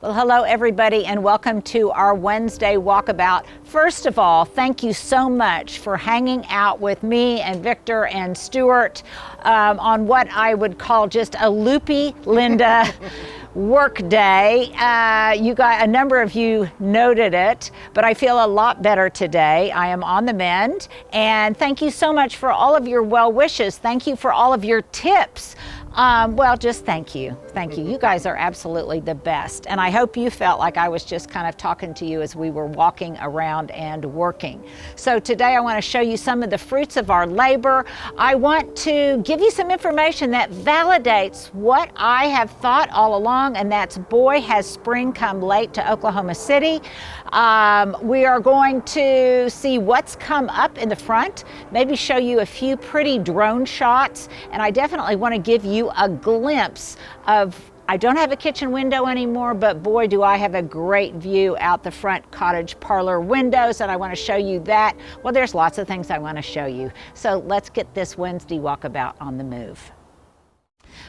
Well, hello everybody and welcome to our Wednesday walkabout. First of all, thank you so much for hanging out with me and Victor and Stuart on what I would call just a loopy Linda work day. You got a number of you noted it, but I feel a lot better today. I am on the mend, and thank you so much for all of your well wishes. Thank you for all of your tips. Well, just thank you. Thank you. You guys are absolutely the best. And I hope you felt like I was just kind of talking to you as we were walking around and working. So today I want to show you some of the fruits of our labor. I want to give you some information that validates what I have thought all along, and that's boy, has spring come late to Oklahoma City. We are going to see what's come up in the front, maybe show you a few pretty drone shots, and I definitely want to give you a glimpse of, I don't have a kitchen window anymore, but boy, do I have a great view out the front cottage parlor windows, and I want to show you that. Well, there's lots of things I want to show you. So let's get this Wednesday walkabout on the move.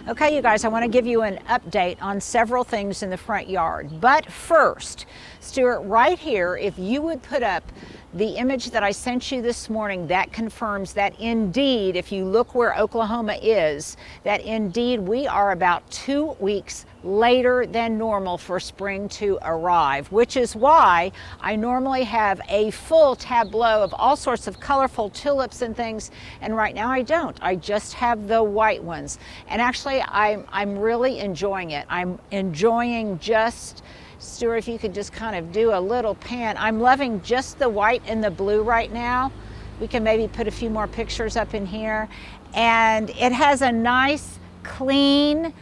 Okay, you guys, I want to give you an update on several things in the front yard. But first, Stuart, right here, if you would put up the image that I sent you this morning, that confirms that indeed, if you look where Oklahoma is, that indeed we are about 2 weeks later than normal for spring to arrive, which is why I normally have a full tableau of all sorts of colorful tulips and things, and right now I don't. I just have the white ones. And actually, I'm really enjoying it. I'm enjoying just, Stuart, if you could just kind of do a little pan. I'm loving just the white and the blue right now. We can maybe put a few more pictures up in here. And it has a nice, clean,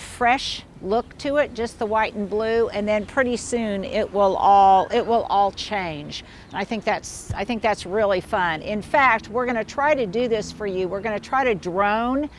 fresh look to it, just the white and blue, and then pretty soon it will all change. And I think that's really fun. In fact, we're going to try to do this for you. We're going to try to drone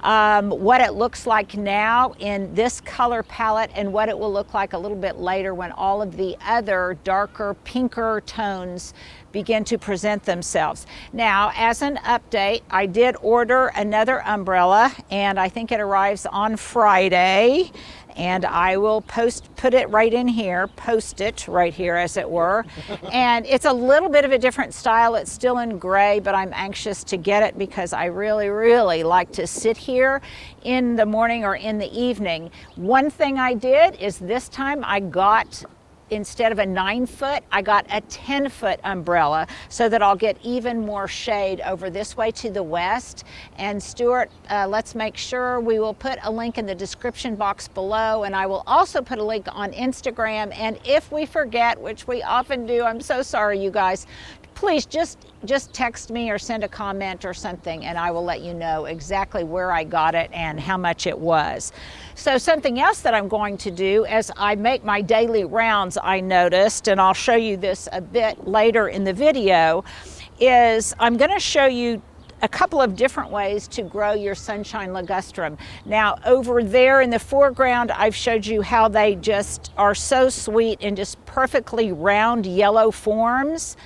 what it looks like now in this color palette and what it will look like a little bit later when all of the other darker, pinker tones begin to present themselves. Now, as an update, I did order another umbrella, and I think it arrives on Friday, and I will put it right in here, post it right here as it were. And it's a little bit of a different style. It's still in gray, but I'm anxious to get it because I really, really like to sit here in the morning or in the evening. One thing I did is this time I got, instead of a 9-foot, I got a 10-foot umbrella so that I'll get even more shade over this way to the west. And Stuart, let's make sure we will put a link in the description box below, and I will also put a link on Instagram. And if we forget, which we often do, I'm so sorry, you guys, please just text me or send a comment or something, and I will let you know exactly where I got it and how much it was. So something else that I'm going to do as I make my daily rounds, I noticed, and I'll show you this a bit later in the video, is I'm going to show you a couple of different ways to grow your sunshine ligustrum. Now, over there in the foreground, I've showed you how they just are so sweet in just perfectly round yellow forms.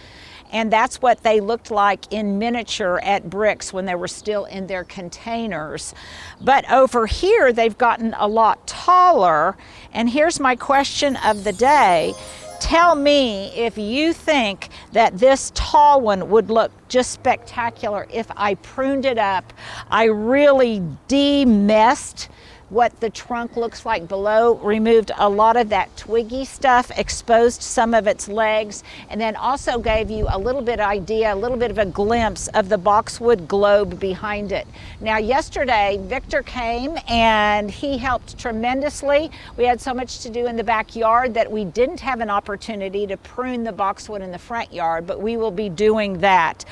And that's what they looked like in miniature at Bricks when they were still in their containers. But over here, they've gotten a lot taller. And here's my question of the day. Tell me if you think that this tall one would look just spectacular if I pruned it up. I really de-messed what the trunk looks like below, removed a lot of that twiggy stuff, exposed some of its legs, and then also gave you a little bit idea, a little bit of a glimpse of the boxwood globe behind it. Now, yesterday, Victor came and he helped tremendously. We had so much to do in the backyard that we didn't have an opportunity to prune the boxwood in the front yard, but we will be doing that.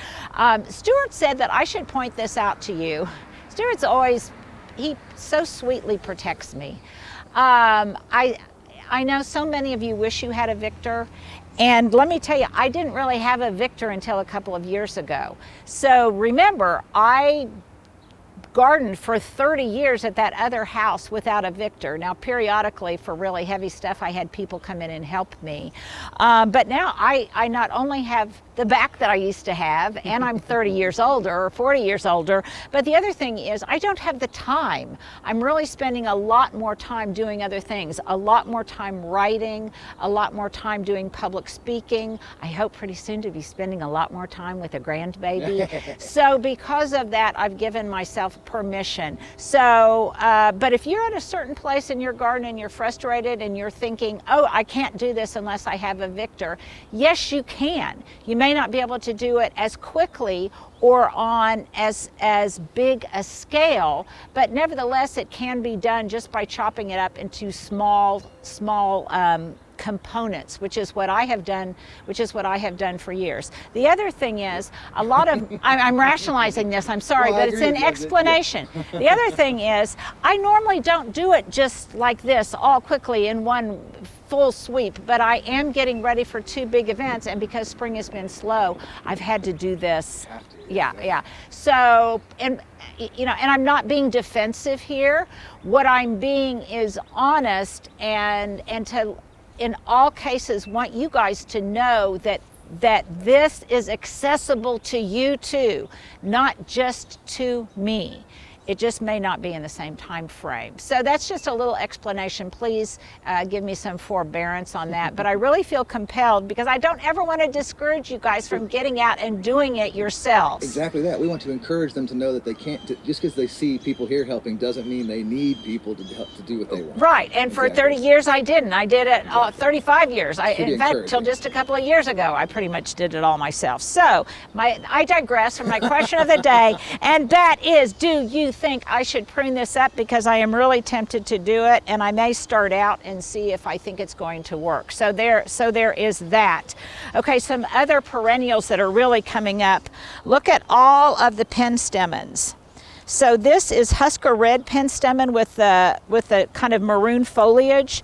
Stuart said that I should point this out to you. Stuart's always, he so sweetly protects me. I know so many of you wish you had a Victor, and let me tell you, I didn't really have a Victor until a couple of years ago. So remember, I gardened for 30 years at that other house without a Victor. Now, periodically for really heavy stuff, I had people come in and help me. But now I not only have the back that I used to have, and I'm 30 years older or 40 years older, but the other thing is I don't have the time. I'm really spending a lot more time doing other things, a lot more time writing, a lot more time doing public speaking. I hope pretty soon to be spending a lot more time with a grandbaby. So because of that, I've given myself permission. So, but if you're at a certain place in your garden and you're frustrated and you're thinking, oh, I can't do this unless I have a Victor, yes, you can. You may not be able to do it as quickly or on as big a scale, but nevertheless it can be done just by chopping it up into small components, which is what I have done, for years. The other thing is, a lot of, I'm rationalizing this, I'm sorry, but it's an explanation. The other thing is, I normally don't do it just like this, all quickly in one full sweep, but I am getting ready for 2 big events, and because spring has been slow, I've had to do this. Yeah. So, and I'm not being defensive here. What I'm being is honest, and to, in all cases, want you guys to know that this is accessible to you too, not just to me. It just may not be in the same time frame. So that's just a little explanation. Please give me some forbearance on that. But I really feel compelled because I don't ever want to discourage you guys from getting out and doing it yourselves. Exactly that. We want to encourage them to know that they can't, just because they see people here helping doesn't mean they need people to help to do what they want. Right. And for 30 years I didn't. I did it 35 years. In fact, till just a couple of years ago, I pretty much did it all myself. So I digress from my question of the day, and that is, do you think I should prune this up? Because I am really tempted to do it, and I may start out and see if I think it's going to work. So there is that. Okay, some other perennials that are really coming up. Look at all of the penstemons. So this is Husker Red penstemon with the kind of maroon foliage.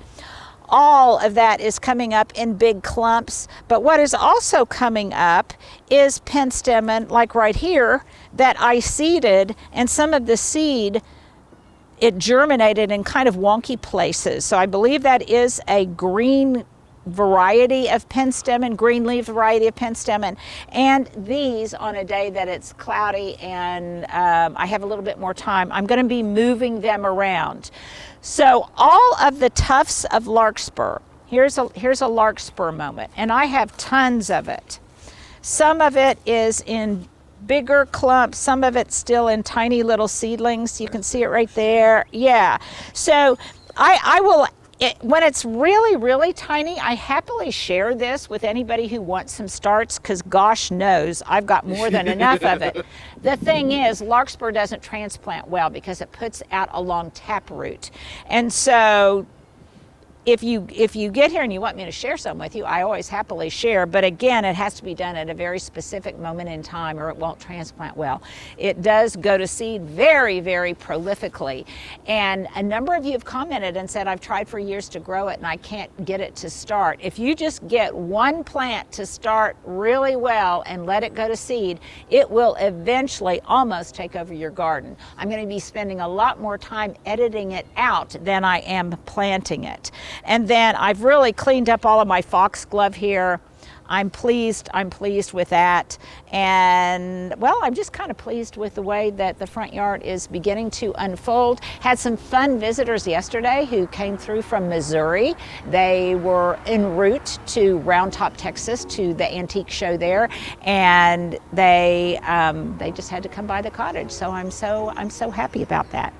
All of that is coming up in big clumps, but what is also coming up is penstemon, like right here, that I seeded, and some of the seed, it germinated in kind of wonky places. So I believe that is a green variety of penstemon, green leaf variety of penstemon, and these, on a day that it's cloudy and I have a little bit more time, I'm going to be moving them around. So all of the tufts of larkspur, here's a larkspur moment, and I have tons of it. Some of it is in bigger clumps, some of it's still in tiny little seedlings. You can see it right there. Yeah. So I will, when it's really, really tiny, I happily share this with anybody who wants some starts, because gosh knows I've got more than enough of it. The thing is, larkspur doesn't transplant well because it puts out a long taproot. And so if you get here and you want me to share some with you, I always happily share, but again, it has to be done at a very specific moment in time or it won't transplant well. It does go to seed very, very prolifically, and a number of you have commented and said, I've tried for years to grow it and I can't get it to start. If you just get one plant to start really well and let it go to seed, it will eventually almost take over your garden. I'm going to be spending a lot more time editing it out than I am planting it. And then I've really cleaned up all of my foxglove here. I'm pleased with that. And well, I'm just kind of pleased with the way that the front yard is beginning to unfold. Had some fun visitors yesterday who came through from Missouri. They were en route to Round Top, Texas, to the antique show there, and they just had to come by the cottage. So I'm so happy about that.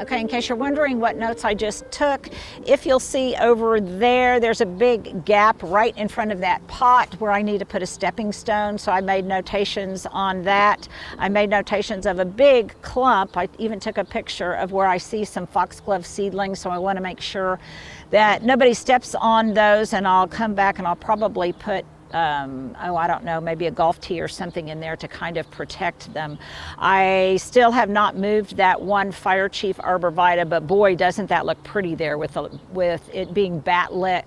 Okay, in case you're wondering what notes I just took, if you'll see over there, there's a big gap right in front of that pot where I need to put a stepping stone, so I made notations on that. I made notations of a big clump. I even took a picture of where I see some foxglove seedlings, so I want to make sure that nobody steps on those, and I'll come back and I'll probably put I don't know, maybe a golf tee or something in there to kind of protect them. I still have not moved that one Fire Chief arborvitae, but boy, doesn't that look pretty there with it being backlit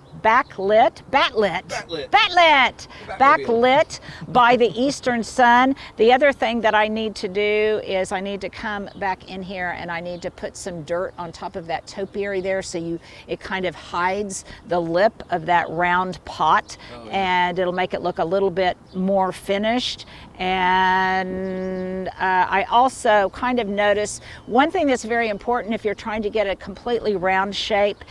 by the eastern sun. The other thing that I need to do is I need to come back in here and I need to put some dirt on top of that topiary there, so it kind of hides the lip of that round pot. And it'll make it look a little bit more finished. And I also kind of notice one thing that's very important if you're trying to get a completely round shape.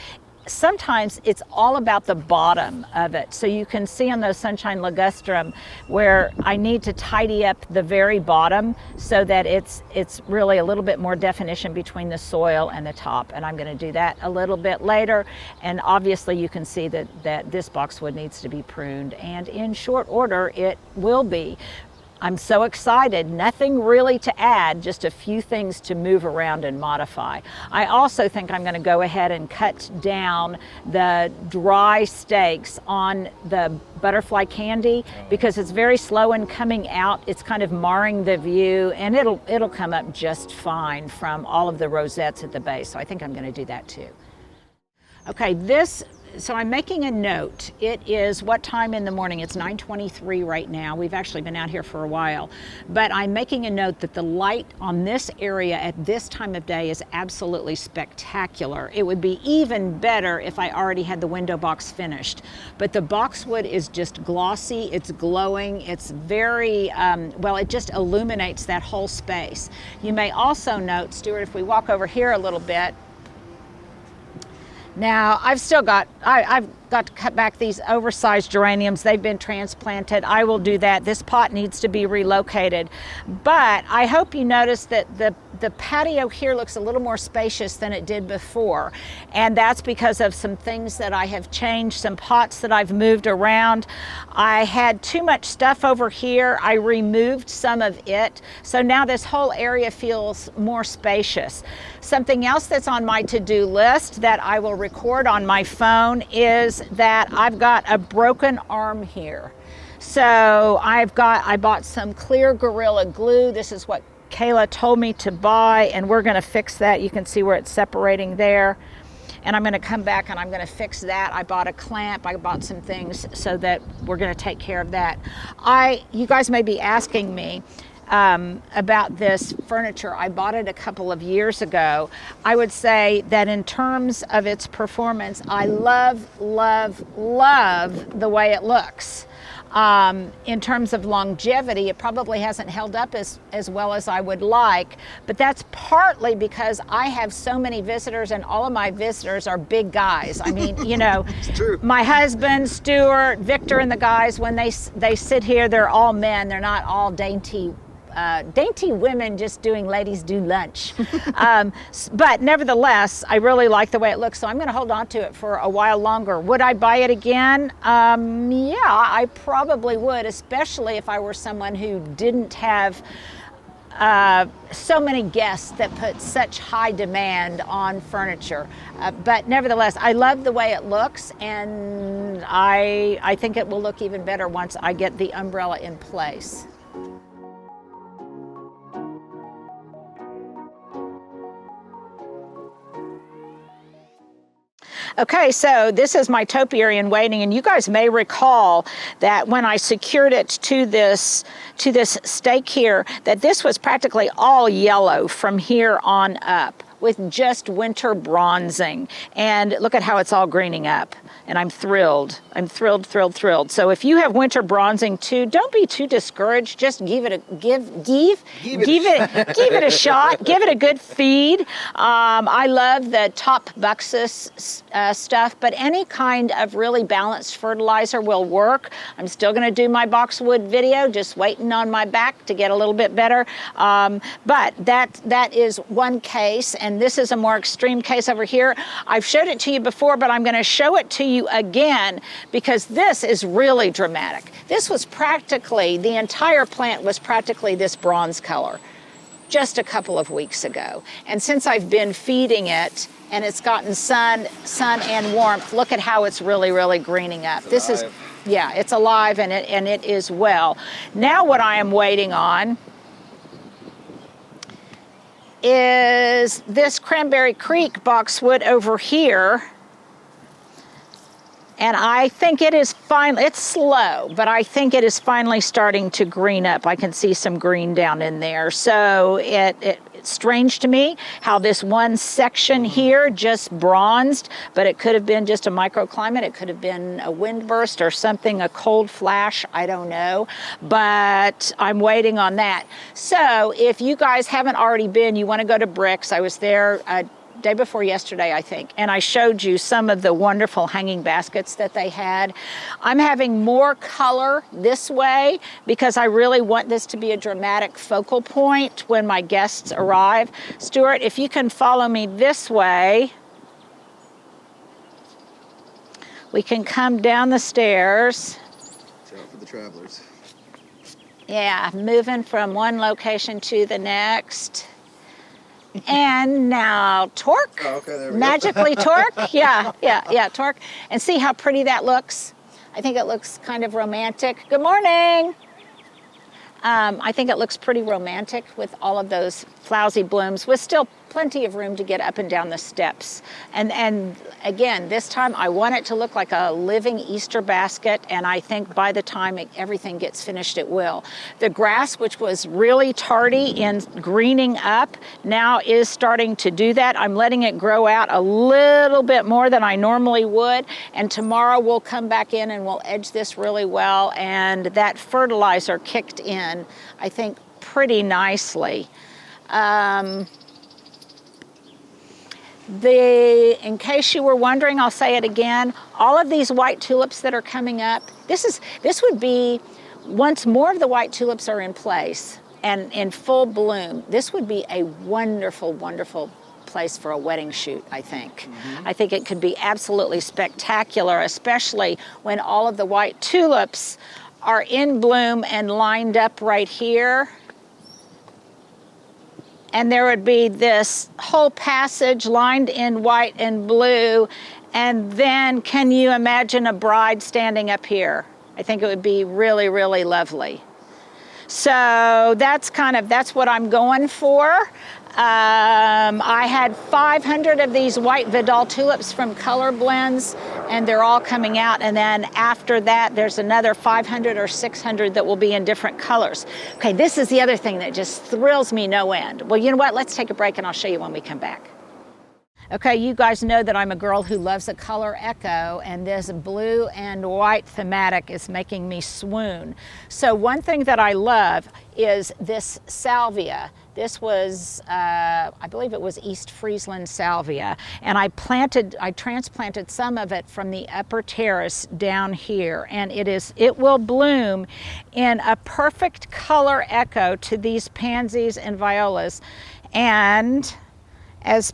Sometimes it's all about the bottom of it. So you can see on those sunshine ligustrum where I need to tidy up the very bottom so that it's really a little bit more definition between the soil and the top. And I'm going to do that a little bit later. And obviously you can see that this boxwood needs to be pruned, and in short order it will be. I'm so excited. Nothing really to add, just a few things to move around and modify. I also think I'm going to go ahead and cut down the dry stakes on the butterfly candy because it's very slow in coming out. It's kind of marring the view, and it'll come up just fine from all of the rosettes at the base. So I think I'm going to do that too. Okay, so I'm making a note. It is what time in the morning? It's 9:23 right now. We've actually been out here for a while. But I'm making a note that the light on this area at this time of day is absolutely spectacular. It would be even better if I already had the window box finished. But the boxwood is just glossy, it's glowing, it's very, it just illuminates that whole space. You may also note, Stuart, if we walk over here a little bit, now, I've got to cut back these oversized geraniums. They've been transplanted. I will do that. This pot needs to be relocated. But I hope you notice that the patio here looks a little more spacious than it did before. And that's because of some things that I have changed, some pots that I've moved around. I had too much stuff over here. I removed some of it. So now this whole area feels more spacious. Something else that's on my to-do list that I will record on my phone is that I've got a broken arm here. So I bought some clear Gorilla Glue. This is what Kayla told me to buy, and we're going to fix that. You can see where it's separating there. And I'm going to come back and I'm going to fix that. I bought a clamp. I bought some things so that we're going to take care of that. You guys may be asking me about this furniture. I bought it a couple of years ago. I would say that in terms of its performance, I love, love, love the way it looks. In terms of longevity, it probably hasn't held up as well as I would like, but that's partly because I have so many visitors, and all of my visitors are big guys. I mean, It's true. My husband, Stuart, Victor, and the guys, when they sit here, they're all men. They're not all dainty women just doing ladies do lunch. But nevertheless, I really like the way it looks, so I'm going to hold on to it for a while longer. Would I buy it again? Yeah, I probably would, especially if I were someone who didn't have so many guests that put such high demand on furniture. But nevertheless, I love the way it looks, and I think it will look even better once I get the umbrella in place. Okay, so this is my topiary in waiting, and you guys may recall that when I secured it to this stake here, that this was practically all yellow from here on up with just winter bronzing. And look at how it's all greening up. And I'm thrilled. I'm thrilled, thrilled, thrilled. So if you have winter bronzing too, don't be too discouraged. Just give it a shot. Give it a good feed. I love the top buxus stuff, but any kind of really balanced fertilizer will work. I'm still going to do my boxwood video, just waiting on my back to get a little bit better. But that is one case, and and this is a more extreme case over here. I've showed it to you before, but I'm going to show it to you again because this is really dramatic. This was practically, the entire plant was practically this bronze color just a couple of weeks ago. And since I've been feeding it and it's gotten sun and warmth, look at how it's really, really greening up. This is, yeah, it's alive and it is well. Now what I am waiting on is this Cranberry Creek boxwood over here. And I think it is finally, it's slow, but I think it is finally starting to green up. I can see some green down in there. So it's strange to me how this one section here just bronzed, but it could have been just a microclimate. It could have been a wind burst or something, a cold flash, I don't know. But I'm waiting on that. So if you guys haven't already been, you want to go to Bricks. I was there day before yesterday, I think, and I showed you some of the wonderful hanging baskets that they had. I'm having more color this way because I really want this to be a dramatic focal point when my guests arrive. Stuart, if you can follow me this way, we can come down the stairs. Watch out for the travelers. Yeah, moving from one location to the next. And now torque, Oh, okay, there we magically torque, yeah, torque. And see how pretty that looks? I think it looks kind of romantic. Good morning. I think it looks pretty romantic with all of those flowery blooms with still plenty of room to get up and down the steps. And again, this time I want it to look like a living Easter basket, and I think by the time everything gets finished, it will. The grass, which was really tardy in greening up, now is starting to do that. I'm letting it grow out a little bit more than I normally would, and tomorrow we'll come back in and we'll edge this really well, and that fertilizer kicked in, I think, pretty nicely. In case you were wondering, I'll say it again, all of these white tulips that are coming up, this would be, once more of the white tulips are in place and in full bloom, this would be a wonderful, wonderful place for a wedding shoot, I think. I think it could be absolutely spectacular, especially when all of the white tulips are in bloom and lined up right here. And there would be this whole passage lined in white and blue. And then can you imagine a bride standing up here? I think it would be really, really lovely. So that's what I'm going for. I had 500 of these white Vidal tulips from Color Blends, and they're all coming out. And then after that, there's another 500 or 600 that will be in different colors. Okay, this is the other thing that just thrills me no end. Well, you know what? Let's take a break and I'll show you when we come back. Okay, you guys know that I'm a girl who loves a color echo, and this blue and white thematic is making me swoon. So one thing that I love is this salvia. This was, I believe it was East Friesland salvia, and I transplanted some of it from the upper terrace down here, and it will bloom in a perfect color echo to these pansies and violas. And as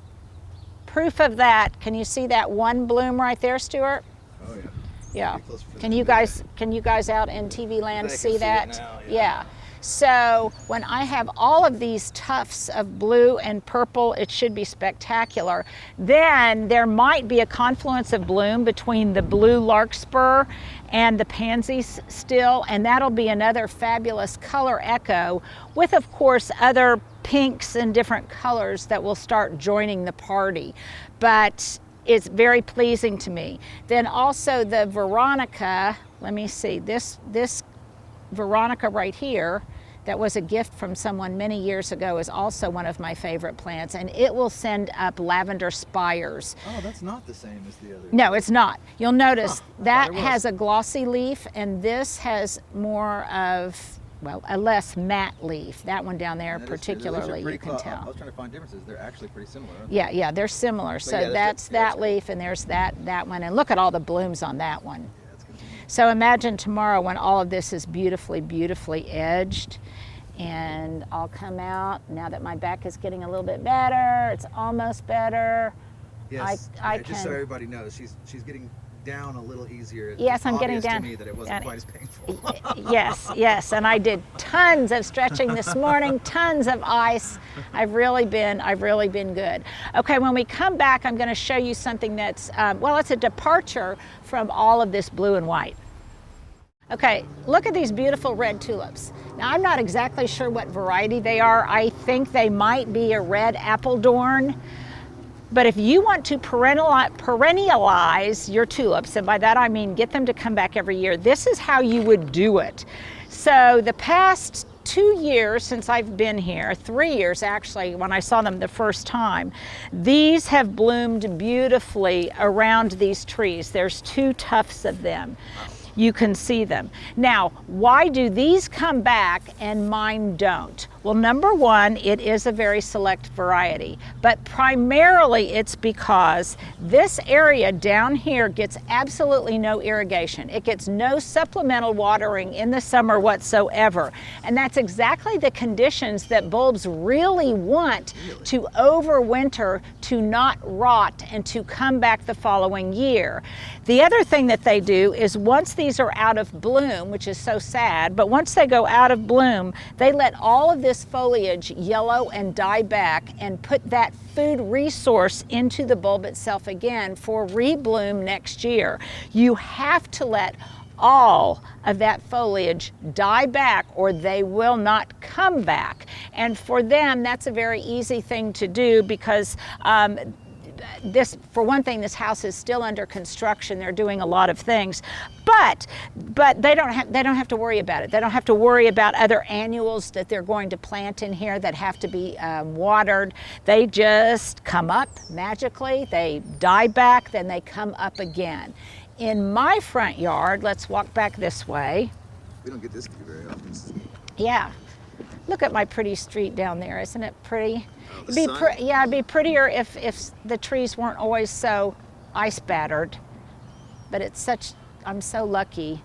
proof of that, can you see that one bloom right there, Stuart? Oh yeah. Yeah. Can you guys out in TV land see that? Now, yeah. So when I have all of these tufts of blue and purple, it should be spectacular. Then there might be a confluence of bloom between the blue larkspur and the pansies still, and that'll be another fabulous color echo with, of course, other pinks and different colors that will start joining the party. But it's very pleasing to me. Then also the Veronica, let me see, this Veronica right here, that was a gift from someone many years ago, is also one of my favorite plants, and it will send up lavender spires. Oh, that's not the same as the other. No, it's not. You'll notice that has a glossy leaf, and this has more of, well, a less matte leaf. That one down there particularly, you can tell. I was trying to find differences. They're actually pretty similar, aren't they? Yeah, they're similar. So yeah, that's that leaf, and there's that one, and look at all the blooms on that one. Yeah, that's good. So imagine tomorrow when all of this is beautifully, beautifully edged. And I'll come out now that my back is getting a little bit better. It's almost better. Yes, I just can, so everybody knows, she's getting down a little easier. Yes, I'm getting Obvious down. to me that it wasn't quite as painful. Yes, and I did tons of stretching this morning, tons of ice. I've really been good. Okay, when we come back, I'm going to show you something that's well, it's a departure from all of this blue and white. Okay, look at these beautiful red tulips. Now, I'm not exactly sure what variety they are. I think they might be a red Apeldoorn. But if you want to perennialize your tulips, and by that I mean get them to come back every year, this is how you would do it. So the past 2 years since I've been here, 3 years actually, when I saw them the first time, these have bloomed beautifully around these trees. There's 2 tufts of them. You can see them. Now, why do these come back and mine don't? Well, number one, it is a very select variety, but primarily it's because this area down here gets absolutely no irrigation. It gets no supplemental watering in the summer whatsoever. And that's exactly the conditions that bulbs really want to overwinter, to not rot, and to come back the following year. The other thing that they do is once these are out of bloom, which is so sad, but once they go out of bloom, they let all of this foliage yellow and die back and put that food resource into the bulb itself again for rebloom next year. You have to let all of that foliage die back or they will not come back. And for them, that's a very easy thing to do because this, for one thing, this house is still under construction. They're doing a lot of things, but they don't have to worry about it. They don't have to worry about other annuals that they're going to plant in here that have to be watered. They just come up magically. They die back, then they come up again. In my front yard, let's walk back this way. We don't get this view very often. Yeah, look at my pretty street down there. Isn't it pretty? Oh, It'd be prettier if the trees weren't always so ice battered, but it's such, I'm so lucky.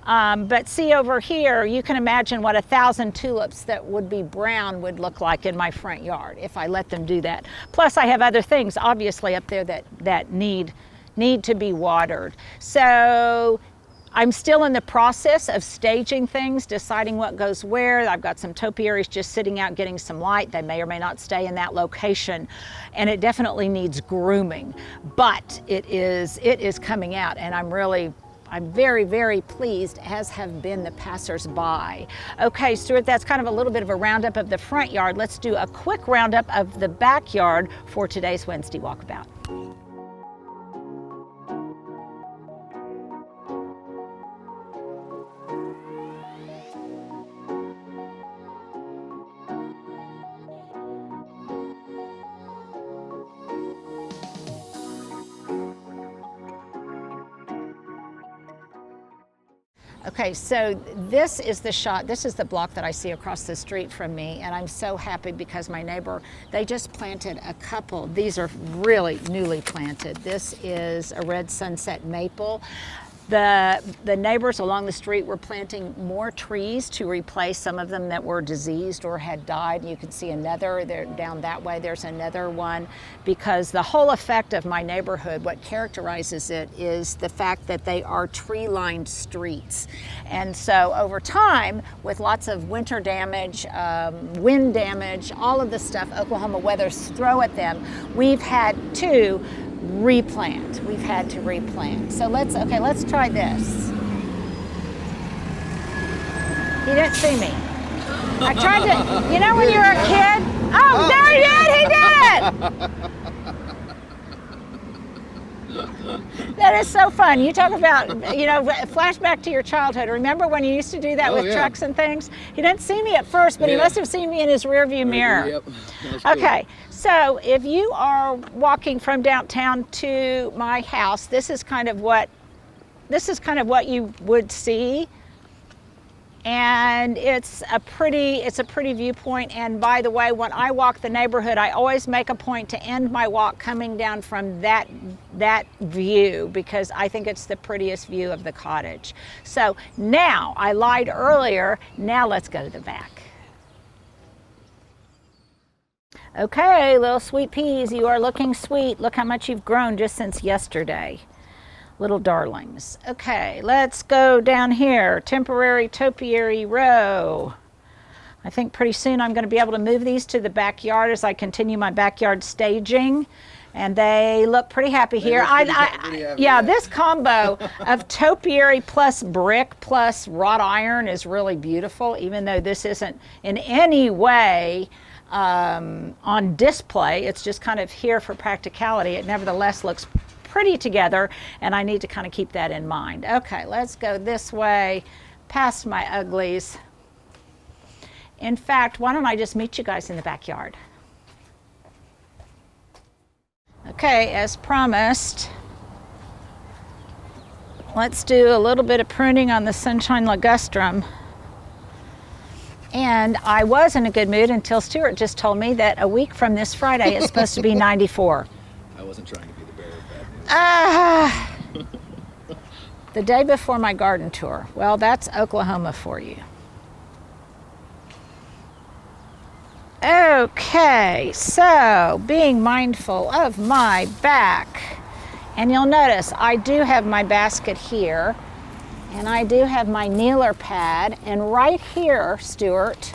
But see over here, you can imagine what 1,000 tulips that would be brown would look like in my front yard if I let them do that. Plus I have other things obviously up there that need to be watered. So I'm still in the process of staging things, deciding what goes where. I've got some topiaries just sitting out getting some light. They may or may not stay in that location. And it definitely needs grooming. But it is coming out, and I'm very, very pleased, as have been the passers-by. Okay, Stuart, that's kind of a little bit of a roundup of the front yard. Let's do a quick roundup of the backyard for today's Wednesday Walkabout. Okay, so this is the shot, this is the block that I see across the street from me, and I'm so happy because my neighbor, they just planted a couple. These are really newly planted. This is a red sunset maple. The neighbors along the street were planting more trees to replace some of them that were diseased or had died. You can see another there down that way. There's another one, because the whole effect of my neighborhood, what characterizes it is the fact that they are tree-lined streets. And so over time, with lots of winter damage, wind damage, all of the stuff Oklahoma weathers throw at them, we've had to replant. We've had to replant. So let's try this. He didn't see me. I tried to, you know when you're a kid? Oh, there he did! He did it! That is so fun. You talk about, flashback to your childhood. Remember when you used to do that with trucks and things? He didn't see me at first, but he must have seen me in his rearview mirror. Yep. Okay, so if you are walking from downtown to my house, this is kind of what you would see. And it's a pretty viewpoint. And by the way, when I walk the neighborhood, I always make a point to end my walk coming down from that view, because I think it's the prettiest view of the cottage. So now, I lied earlier, now let's go to the back. Okay, little sweet peas, you are looking sweet. Look how much you've grown just since yesterday. Little darlings. Okay, let's go down here. Temporary topiary row. I think pretty soon I'm going to be able to move these to the backyard as I continue my backyard staging. And they look pretty happy here. Pretty happy, yeah, this combo of topiary plus brick plus wrought iron is really beautiful, even though this isn't in any way on display. It's just kind of here for practicality. It nevertheless looks pretty together, and I need to kind of keep that in mind. Okay, let's go this way, past my uglies. In fact, why don't I just meet you guys in the backyard? Okay, as promised, let's do a little bit of pruning on the sunshine ligustrum. And I was in a good mood until Stuart just told me that a week from this Friday it's supposed to be 94. I wasn't trying to be the bearer of bad news. The day before my garden tour. Well, that's Oklahoma for you. Okay, so being mindful of my back. And you'll notice I do have my basket here, and I do have my kneeler pad, and right here, Stuart,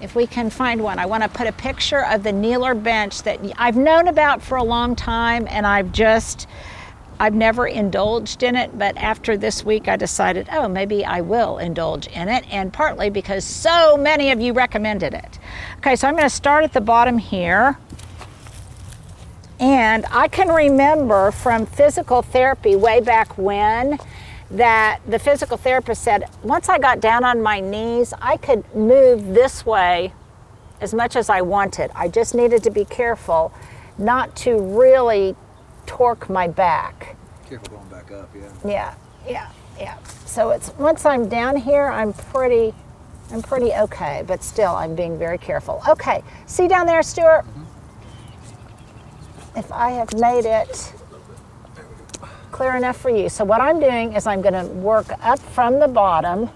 if we can find one, I want to put a picture of the kneeler bench that I've known about for a long time, and I've never indulged in it, but after this week I decided, oh, maybe I will indulge in it, and partly because so many of you recommended it. Okay, so I'm going to start at the bottom here. And I can remember from physical therapy way back when that the physical therapist said, once I got down on my knees, I could move this way as much as I wanted. I just needed to be careful not to really torque my back. Careful going back up, yeah. Yeah. So it's once I'm down here, I'm pretty okay, but still I'm being very careful. Okay, see down there, Stuart? If I have made it clear enough for you. So what I'm doing is I'm going to work up from the bottom,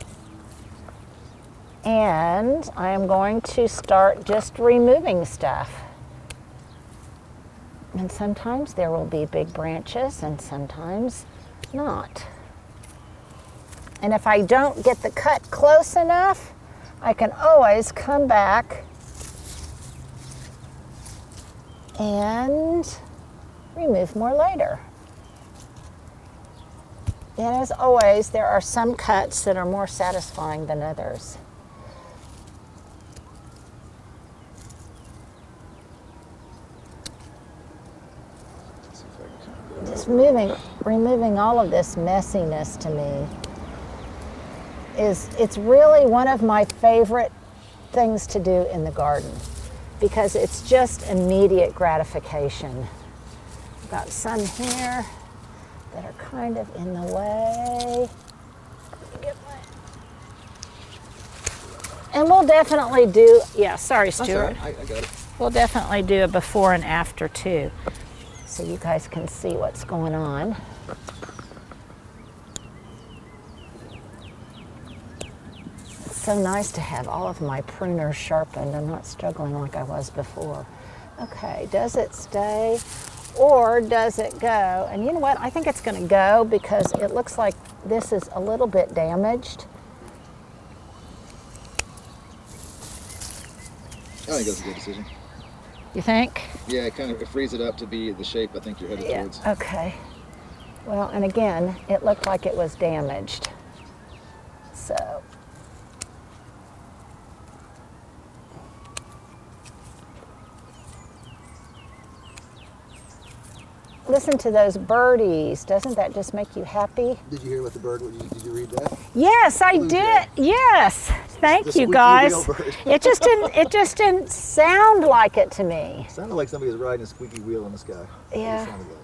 and I am going to start just removing stuff. And sometimes there will be big branches and sometimes not. And if I don't get the cut close enough, I can always come back and remove more later. And as always, there are some cuts that are more satisfying than others. Just removing all of this messiness to me it's really one of my favorite things to do in the garden because it's just immediate gratification. I've got some here that are kind of in the way. And we'll definitely do, sorry, Stuart. That's all right. I got it. We'll definitely do a before and after too, so you guys can see what's going on. It's so nice to have all of my pruners sharpened. I'm not struggling like I was before. Okay, does it stay or does it go? And you know what? I think it's going to go because it looks like this is a little bit damaged. I think that's a good decision. You think? Yeah, it frees it up to be the shape I think you're headed towards. Okay. Well, and again, it looked like it was damaged. So. Listen to those birdies. Doesn't that just make you happy? Did you hear what the bird, did you read that? Yes, I did. Yes. Thank you, guys. It just didn't sound like it to me. It sounded like somebody was riding a squeaky wheel in the sky. Yeah. It sounded like.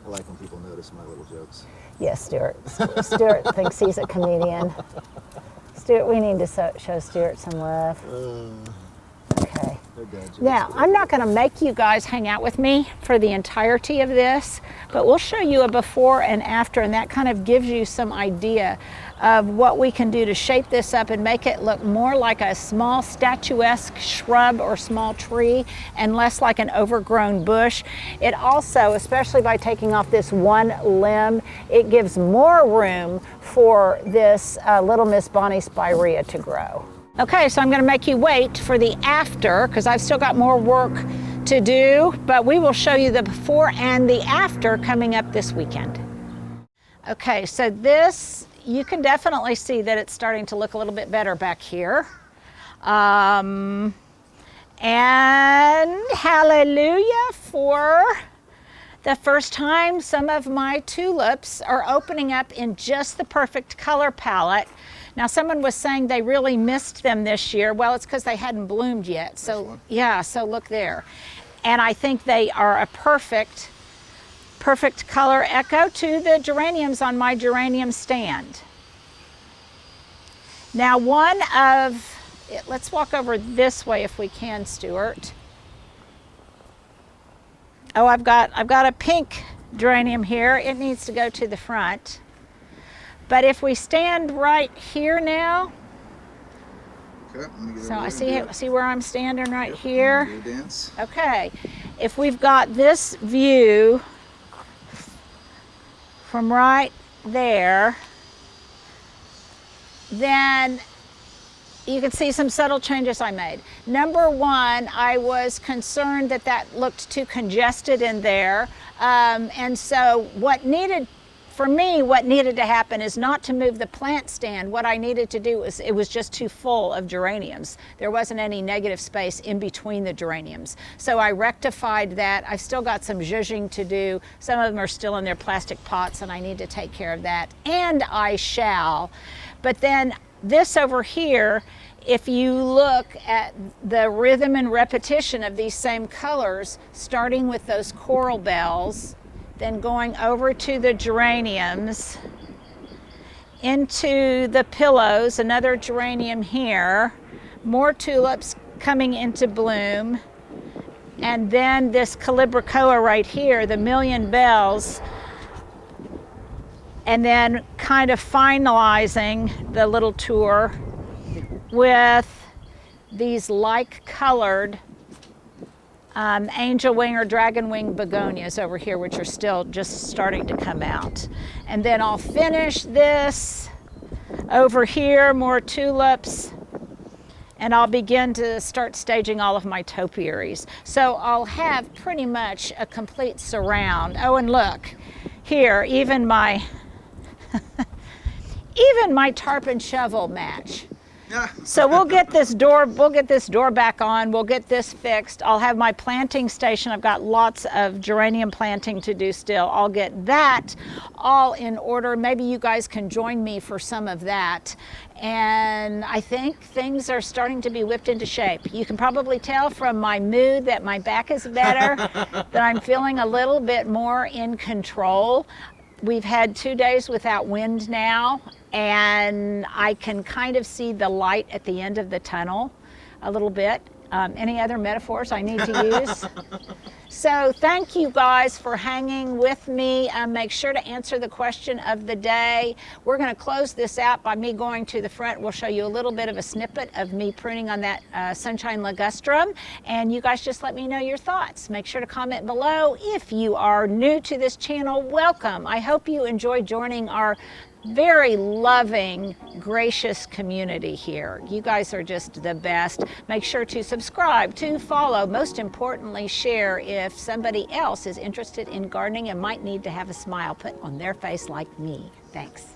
I like when people notice my little jokes. Yes, Stuart. Stuart thinks he's a comedian. Stuart, we need to show Stuart some love. Okay. There beds. Now, I'm not going to make you guys hang out with me for the entirety of this, but we'll show you a before and after, and that kind of gives you some idea of what we can do to shape this up and make it look more like a small statuesque shrub or small tree and less like an overgrown bush. It also, especially by taking off this one limb, it gives more room for this little Miss Bonnie Spirea to grow. Okay, so I'm going to make you wait for the after because I've still got more work to do, but we will show you the before and the after coming up this weekend. Okay, so this, you can definitely see that it's starting to look a little bit better back here. And hallelujah, for the first time, some of my tulips are opening up in just the perfect color palette. Now, someone was saying they really missed them this year. Well, it's because they hadn't bloomed yet. So, yeah, so look there. And I think they are a perfect color echo to the geraniums on my geranium stand. Now, let's walk over this way if we can, Stuart. Oh, I've got a pink geranium here. It needs to go to the front. But if we stand right here now, Okay, so I see where I'm standing right here. Do a dance. Okay, if we've got this view from right there, then you can see some subtle changes I made. Number one, I was concerned that looked too congested in there. And so what needed to happen is not to move the plant stand. What I needed to do was, it was just too full of geraniums. There wasn't any negative space in between the geraniums. So I rectified that. I've still got some zhuzhing to do. Some of them are still in their plastic pots and I need to take care of that. And I shall. But then this over here, if you look at the rhythm and repetition of these same colors, starting with those coral bells, then going over to the geraniums, into the pillows, another geranium here, more tulips coming into bloom, and then this calibrachoa right here, the million bells, and then kind of finalizing the little tour with these like-colored angel wing or dragon wing begonias over here, which are still just starting to come out. And then I'll finish this over here, more tulips, and I'll begin to start staging all of my topiaries. So I'll have pretty much a complete surround. Oh, and look, here, even my tarp and shovel match. So we'll get this door back on, we'll get this fixed. I'll have my planting station. I've got lots of geranium planting to do still. I'll get that all in order. Maybe you guys can join me for some of that. And I think things are starting to be whipped into shape. You can probably tell from my mood that my back is better, that I'm feeling a little bit more in control. We've had 2 days without wind now, and I can kind of see the light at the end of the tunnel a little bit. Any other metaphors I need to use? So thank you guys for hanging with me. Make sure to answer the question of the day. We're going to close this out by me going to the front. We'll show you a little bit of a snippet of me pruning on that sunshine legustrum, and you guys just let me know your thoughts. Make sure to comment below. If you are new to this channel, welcome. I hope you enjoy joining our very loving, gracious community here. You guys are just the best. Make sure to subscribe, to follow, most importantly, share if somebody else is interested in gardening and might need to have a smile put on their face like me. Thanks.